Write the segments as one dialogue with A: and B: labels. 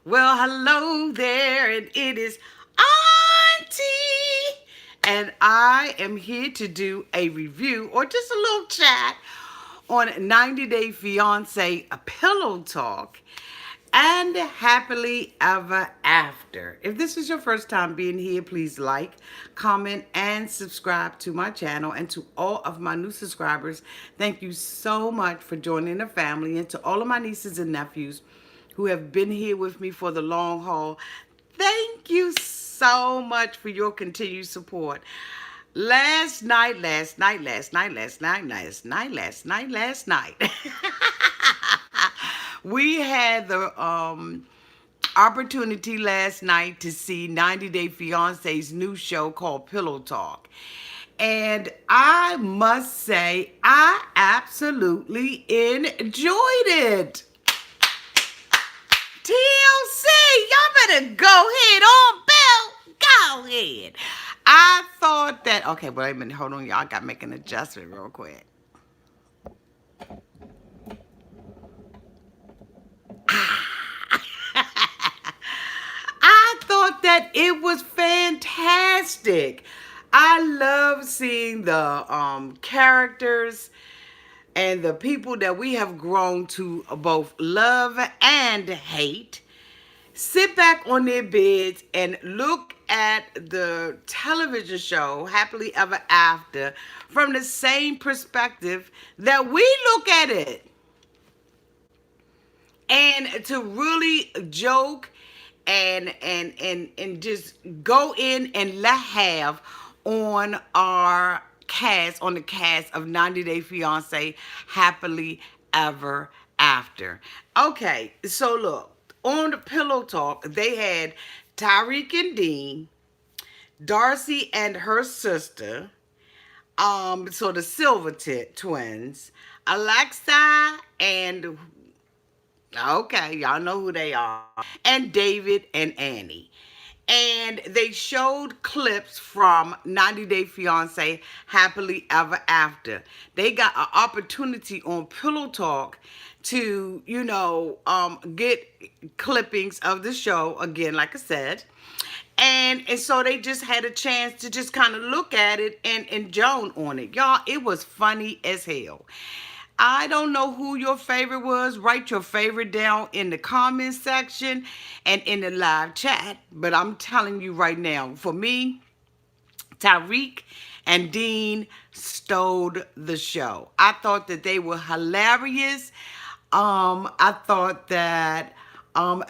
A: Well, hello there, and it is Auntie, and I am here to do a review or just a little chat on 90 Day Fiance, a pillow talk, and happily ever after. If this is your first time being here, please like, comment, and subscribe to my channel. And to all of my new subscribers, thank you so much for joining the family. And to all of my nieces and nephews who have been here with me for the long haul, thank you so much for your continued support. Last night, we had the opportunity last night to see 90 Day Fiance's new show called Pillow Talk. And I must say, I absolutely enjoyed it. TLC, y'all better go ahead on, Bill. Go ahead. I thought that, okay, wait a minute, hold on, y'all. I got to make an adjustment real quick. I thought that it was fantastic. I love seeing the characters and the people that we have grown to both love and hate sit back on their beds and look at the television show Happily Ever After from the same perspective that we look at it. And to really joke and just go in and let have on the cast of 90 Day Fiance Happily Ever After. Okay, so look, on the Pillow Talk, they had Tyreek and Dean, Darcy and her sister, so the Silver twins, Alexa and okay, y'all know who they are. And David and Annie. And they showed clips from 90 Day Fiance Happily Ever After. They got an opportunity on Pillow Talk to, get clippings of the show, again, like I said. And so they just had a chance to just kind of look at it and Joan on it. Y'all, it was funny as hell. I don't know who your favorite was. Write your favorite down in the comment section and in the live chat. But I'm telling you right now, for me, Tyreek and Dean stole the show. I thought that they were hilarious. I thought that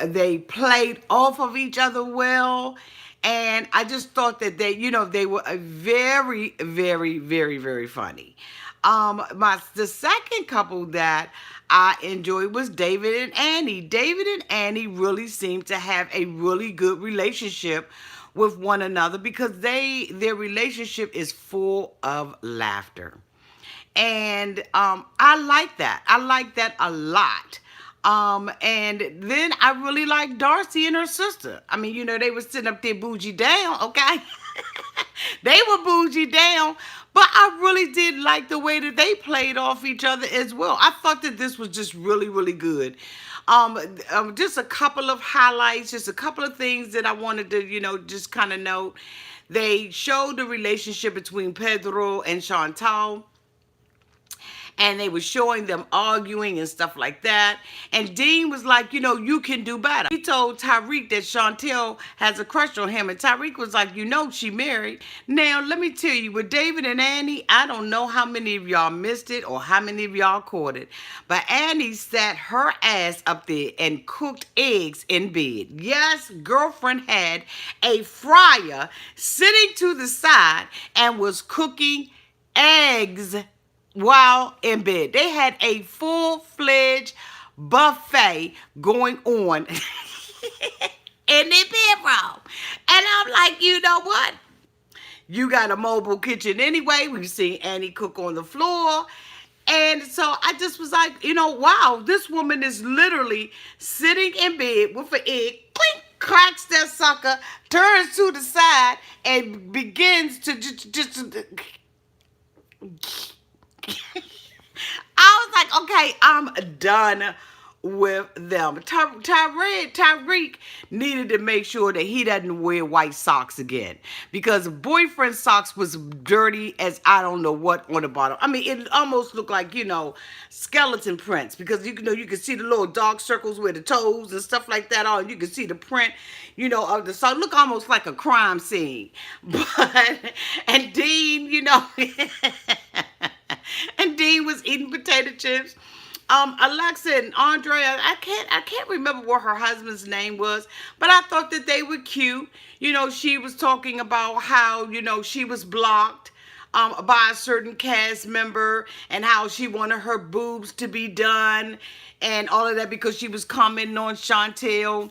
A: they played off of each other well. And I just thought that they were a very, very, very, very funny. The second couple that I enjoyed was David and Annie. David and Annie really seemed to have a really good relationship with one another because their relationship is full of laughter. And I like that. I like that a lot. And then I really like Darcy and her sister. I mean, they were sitting up there bougie down, okay? They were bougie down, but I really did like the way that they played off each other as well. I thought that this was just really, really good. Just a couple of highlights, just a couple of things that I wanted to, just kind of note. They showed the relationship between Pedro and Chantal, and they were showing them arguing and stuff like that. And Dean was like, you can do better. He told Tyreek that Chantel has a crush on him, and Tyreek was like, she married. Now, let me tell you, with David and Annie, I don't know how many of y'all missed it or how many of y'all caught it, but Annie sat her ass up there and cooked eggs in bed. Yes, girlfriend had a fryer sitting to the side and was cooking eggs while in bed. They had a full-fledged buffet going on in their bedroom. And I'm like, you know what? You got a mobile kitchen anyway. We've seen Annie cook on the floor. And so I just was like, wow, this woman is literally sitting in bed with an egg, clink, cracks that sucker, turns to the side, and begins to just I was like, okay, I'm done with them. Tyreek needed to make sure that he doesn't wear white socks again, because boyfriend socks was dirty as I don't know what on the bottom. I mean, it almost looked like, skeleton prints, because you can see the little dark circles where the toes and stuff like that are. You can see the print, of the sock. Look almost like a crime scene. But and Dean, and Dean was eating potato chips. Alexa and Andre, I can't remember what her husband's name was, but I thought that they were cute. She was talking about how, she was blocked by a certain cast member, and how she wanted her boobs to be done and all of that, because she was commenting on Chantel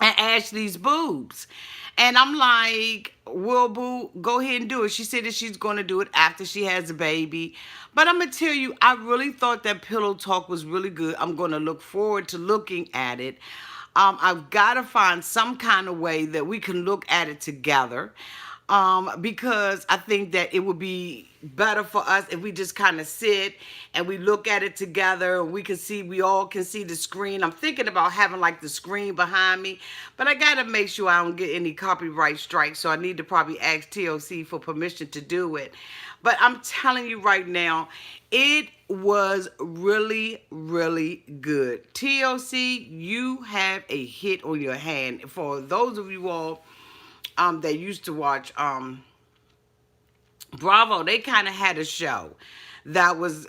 A: and Ashley's boobs. And I'm like, well, boo, go ahead and do it. She said that she's going to do it after she has a baby. But I'm going to tell you, I really thought that Pillow Talk was really good. I'm going to look forward to looking at it. I've got to find some kind of way that we can look at it together. Because I think that it would be better for us if we just kind of sit and we look at it together, and we all can see the screen. I'm thinking about having like the screen behind me, but I got to make sure I don't get any copyright strikes, so I need to probably ask TLC for permission to do it. But I'm telling you right now, it was really, really good. TLC, you have a hit on your hand. For those of you all that used to watch Bravo, they kind of had a show that was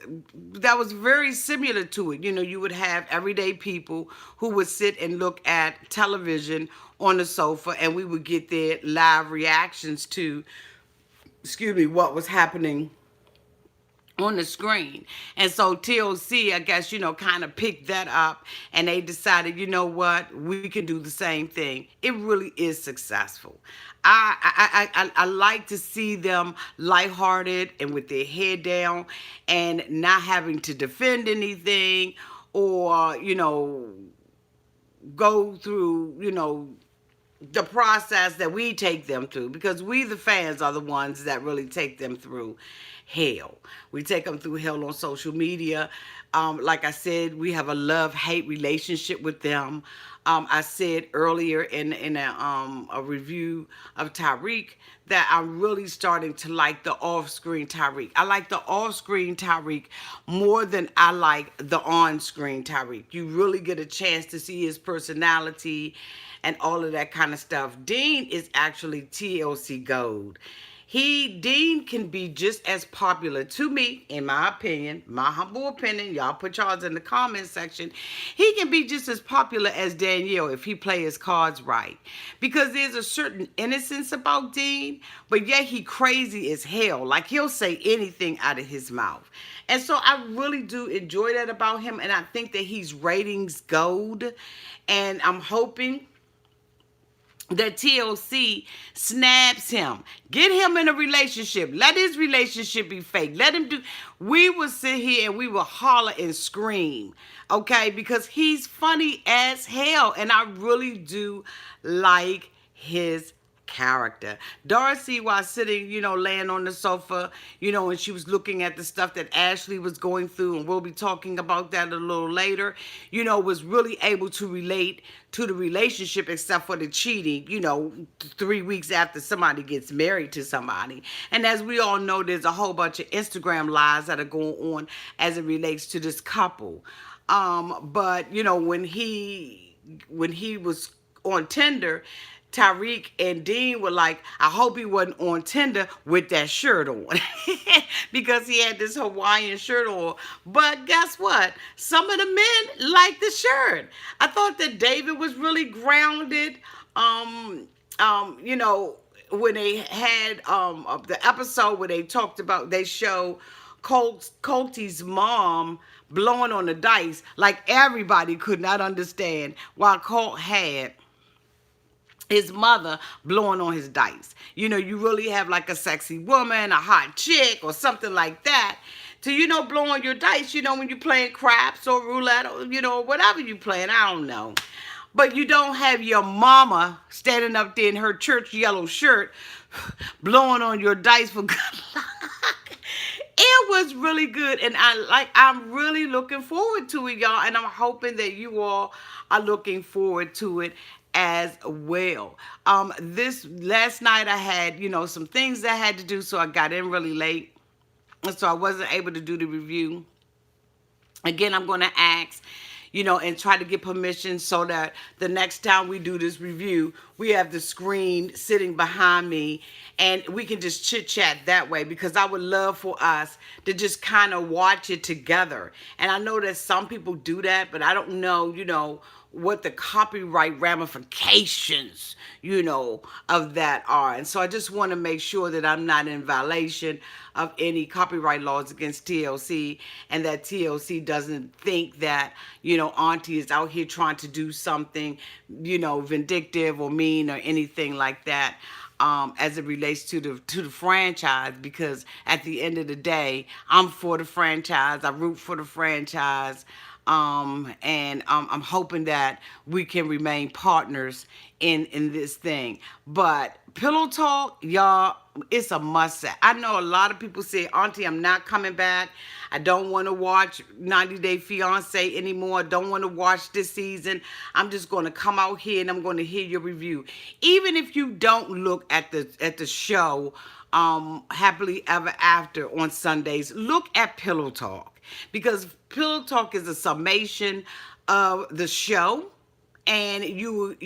A: very similar to it. You would have everyday people who would sit and look at television on the sofa, and we would get their live reactions to, excuse me, what was happening on the screen. And so TLC, I guess, kind of picked that up, and they decided, you know what, we can do the same thing. It really is successful. I like to see them lighthearted and with their head down and not having to defend anything, or, go through, the process that we take them through, because we the fans are the ones that really take them through hell. We take them through hell on social media. Like I said, we have a love-hate relationship with them. I said earlier in a review of Tyreek that I'm really starting to like the off-screen Tyreek. I like the off-screen Tyreek more than I like the on-screen Tyreek. You really get a chance to see his personality and all of that kind of stuff. Dean is actually TLC gold. Dean can be just as popular to me, in my opinion, my humble opinion. Y'all put y'all's in the comment section. He can be just as popular as Danielle if he play his cards right. Because there's a certain innocence about Dean, but yet he crazy as hell. Like, he'll say anything out of his mouth. And so I really do enjoy that about him, and I think that he's ratings gold. And I'm hoping that TLC snaps him. Get him in a relationship. Let his relationship be fake. Let him do. We will sit here and we will holler and scream, okay? Because he's funny as hell, and I really do like his character. Darcy, while sitting, laying on the sofa, and she was looking at the stuff that Ashley was going through, and we'll be talking about that a little later, was really able to relate to the relationship, except for the cheating, 3 weeks after somebody gets married to somebody. And as we all know, there's a whole bunch of Instagram lies that are going on as it relates to this couple. But, when he was on Tinder, Tyreek and Dean were like, I hope he wasn't on Tinder with that shirt on. Because he had this Hawaiian shirt on. But guess what? Some of the men liked the shirt. I thought that David was really grounded. When they had the episode where they show Colty's mom blowing on the dice, like everybody could not understand why Colt had his mother blowing on his dice. You really have like a sexy woman, a hot chick, or something like that to, blow on your dice, when you're playing craps or roulette, or, whatever you're playing, I don't know. But you don't have your mama standing up there in her church yellow shirt blowing on your dice for good luck. It was really good, and I'm really looking forward to it, y'all, and I'm hoping that you all are looking forward to it as well. This last night I had, some things that I had to do, so I got in really late, and so I wasn't able to do the review. Again, I'm going to ask, and try to get permission so that the next time we do this review, we have the screen sitting behind me and we can just chit chat that way, because I would love for us to just kind of watch it together. And I know that some people do that, but I don't know, what the copyright ramifications, of that are. And so I just want to make sure that I'm not in violation of any copyright laws against TLC, and that TLC doesn't think that, Auntie is out here trying to do something, vindictive or mean or anything like that. As it relates to the franchise, because at the end of the day, I'm for the franchise. I root for the franchise. And I'm hoping that we can remain partners in this thing. But Pillow Talk, y'all, it's a must say. I know a lot of people say, Auntie, I'm not coming back. I don't want to watch 90 Day Fiance anymore. I don't want to watch this season. I'm just going to come out here and I'm going to hear your review. Even if you don't look at the show, Happily Ever After on Sundays, look at Pillow Talk, because Pillow Talk is a summation of the show, and you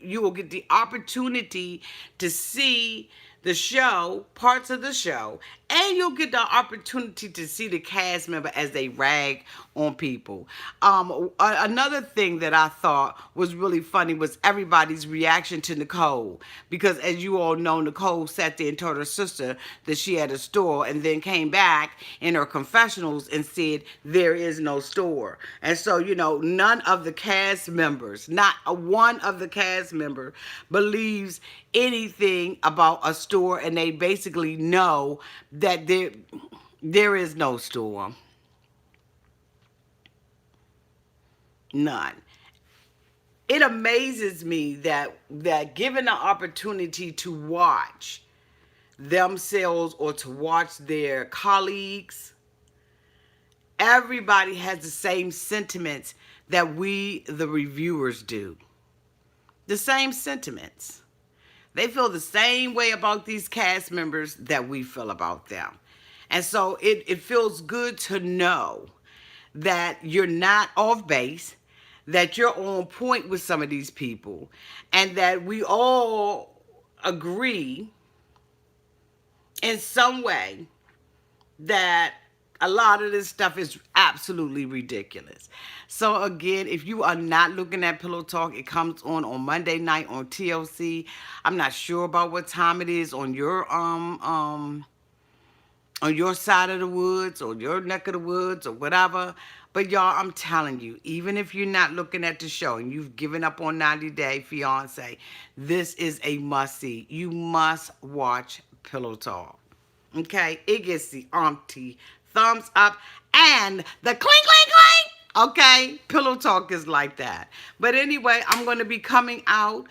A: will get the opportunity to see the show, parts of the show, and you'll get the opportunity to see the cast member as they rag on people. Another thing that I thought was really funny was everybody's reaction to Nicole, because as you all know, Nicole sat there and told her sister that she had a store, and then came back in her confessionals and said there is no store. And so, none of the cast members, not a one of the cast member, believes anything about a store, and they basically know that there is no store. None. It amazes me that given the opportunity to watch themselves or to watch their colleagues, everybody has the same sentiments that we, the reviewers, do. The same sentiments. They feel the same way about these cast members that we feel about them. And so it feels good to know that you're not off base, that you're on point with some of these people, and that we all agree in some way that a lot of this stuff is absolutely ridiculous. So again, if you are not looking at Pillow Talk, it comes on Monday night on TLC. I'm not sure about what time it is on your side of the woods or your neck of the woods or whatever. But y'all, I'm telling you, even if you're not looking at the show and you've given up on 90 Day Fiance, this is a must-see. You must watch Pillow Talk. Okay? It gets the auntie thumbs up and the clink, clink, clink. Okay? Pillow Talk is like that. But anyway, I'm going to be coming out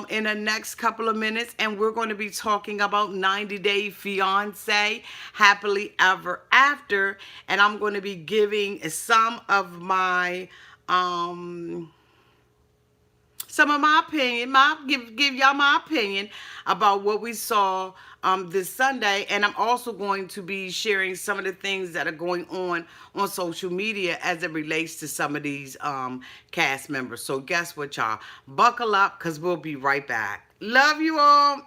A: in the next couple of minutes, and we're going to be talking about 90 Day Fiance, Happily Ever After, and I'm going to be giving some of my opinion, give y'all my opinion about what we saw this Sunday, and I'm also going to be sharing some of the things that are going on social media as it relates to some of these cast members. So guess what, y'all? Buckle up, because we'll be right back. Love you all.